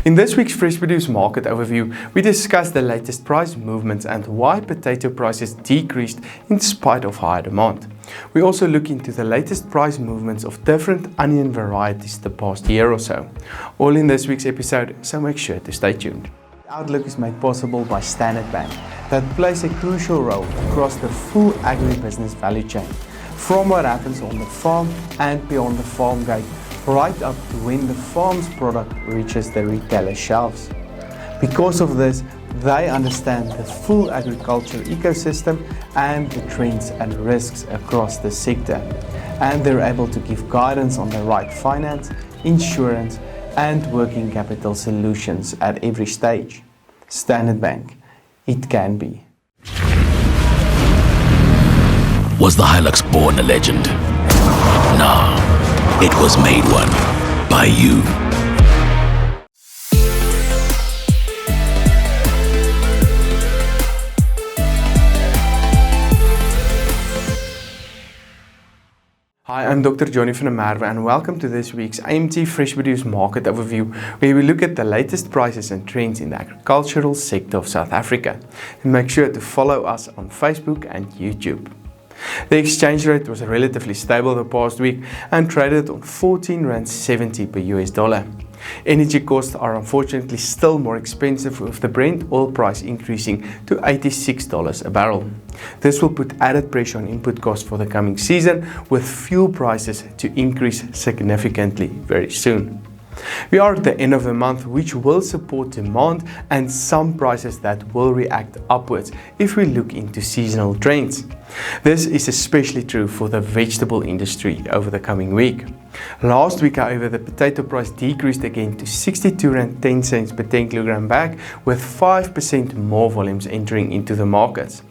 In this week's Fresh Produce Market Overview, we discuss the latest price movements and why potato prices decreased in spite of higher demand. We also look into the latest price movements of different onion varieties the past year or so. All in this week's episode, so make sure to stay tuned. The Outlook is made possible by Standard Bank, that plays a crucial role across the full agribusiness value chain, from what happens on the farm and beyond the farm gate, right up to when the farm's product reaches the retailer shelves. Because of this, they understand the full agriculture ecosystem and the trends and risks across the sector, and they're able to give guidance on the right finance, insurance and working capital solutions at every stage. Standard Bank, it can be. Was the Hilux born a legend? No, it was made one by you. Hi, I'm Dr. Johnny van der Merwe and welcome to this week's AMT Fresh Produce Market Overview, where we look at the latest prices and trends in the agricultural sector of South Africa. And make sure to follow us on Facebook and YouTube. The exchange rate was relatively stable the past week and traded on 14.70 per US dollar. Energy costs are unfortunately still more expensive, with the Brent oil price increasing to $86 a barrel. This will put added pressure on input costs for the coming season, with fuel prices to increase significantly very soon. We are at the end of the month, which will support demand and some prices that will react upwards if we look into seasonal trends. This is especially true for the vegetable industry over the coming week. Last week, however, the potato price decreased again to 62.10 cents per 10 kilogram bag, with 5% more volumes entering into the markets.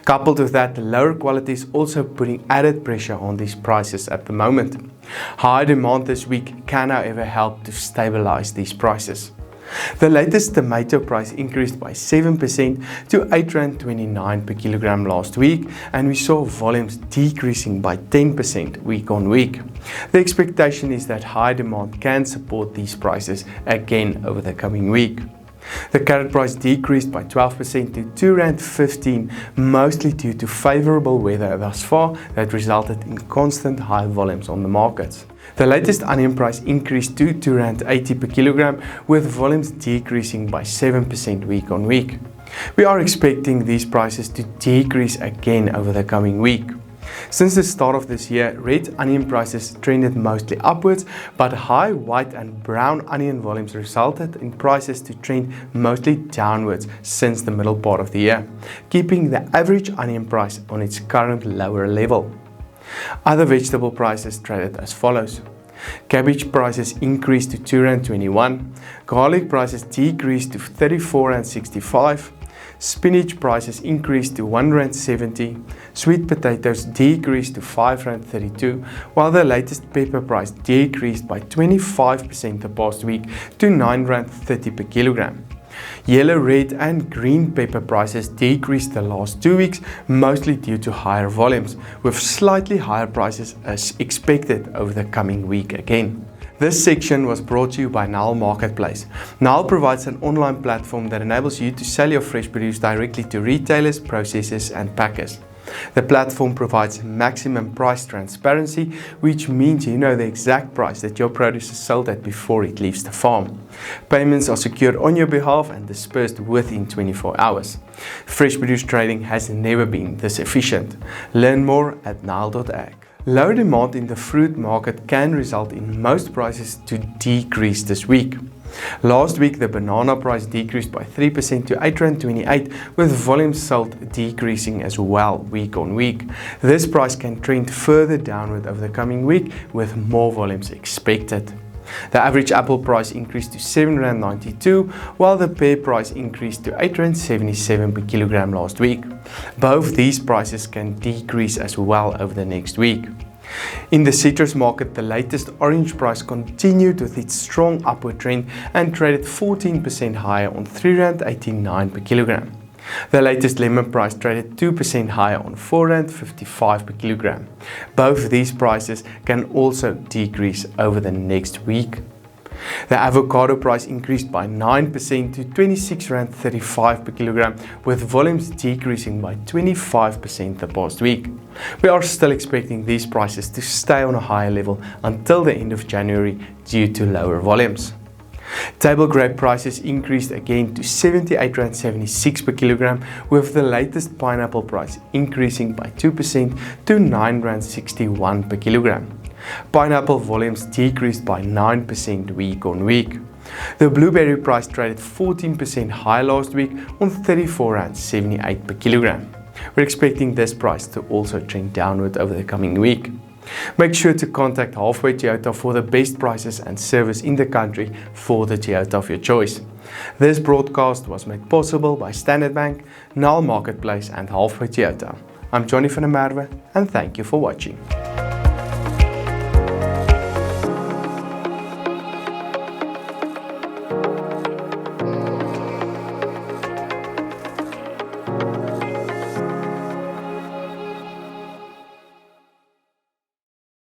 Coupled with that, the lower quality is also putting added pressure on these prices at the moment. High demand this week can, however, help to stabilize these prices. The latest tomato price increased by 7% to R8.29 per kilogram last week, and we saw volumes decreasing by 10% week on week. The expectation is that high demand can support these prices again over the coming week. The carrot price decreased by 12% to R2.15, mostly due to favorable weather thus far that resulted in constant high volumes on the markets. The latest onion price increased to R2.80 per kilogram, with volumes decreasing by 7% week on week. We are expecting these prices to decrease again over the coming week. Since the start of this year, red onion prices trended mostly upwards, but high white and brown onion volumes resulted in prices to trend mostly downwards since the middle part of the year, keeping the average onion price on its current lower level. Other vegetable prices traded as follows. Cabbage prices increased to R2.21, garlic prices decreased to R34.65, spinach prices increased to R1.70, sweet potatoes decreased to R5.32, while the latest pepper price decreased by 25% the past week to R9.30 per kilogram. Yellow, red and green pepper prices decreased the last 2 weeks, mostly due to higher volumes, with slightly higher prices as expected over the coming week again. This section was brought to you by Nile Marketplace. Nile provides an online platform that enables you to sell your fresh produce directly to retailers, processors and packers. The platform provides maximum price transparency, which means you know the exact price that your produce is sold at before it leaves the farm. Payments are secured on your behalf and dispersed within 24 hours. Fresh produce trading has never been this efficient. Learn more at Nile.ag. Low demand in the fruit market can result in most prices to decrease this week. Last week, the banana price decreased by 3% to R8.28, with volumes sold decreasing as well week on week. This price can trend further downward over the coming week, with more volumes expected. The average apple price increased to R7.92, while the pear price increased to R8.77 per kilogram last week. Both these prices can decrease as well over the next week. In the citrus market, the latest orange price continued with its strong upward trend and traded 14% higher on R3.89 per kilogram. The latest lemon price traded 2% higher on R4.55 per kilogram. Both these prices can also decrease over the next week. The avocado price increased by 9% to R26.35 per kilogram, with volumes decreasing by 25% the past week. We are still expecting these prices to stay on a higher level until the end of January due to lower volumes. Table grape prices increased again to R78.76 per kilogram, with the latest pineapple price increasing by 2% to R9.61 per kilogram. Pineapple volumes decreased by 9% week on week. The blueberry price traded 14% higher last week on R34.78 per kilogram. We're expecting this price to also trend downward over the coming week. Make sure to contact Halfway Toyota for the best prices and service in the country for the Toyota of your choice. This broadcast was made possible by Standard Bank, Nile Marketplace and Halfway Toyota. I'm Johnny van der Merwe and thank you for watching.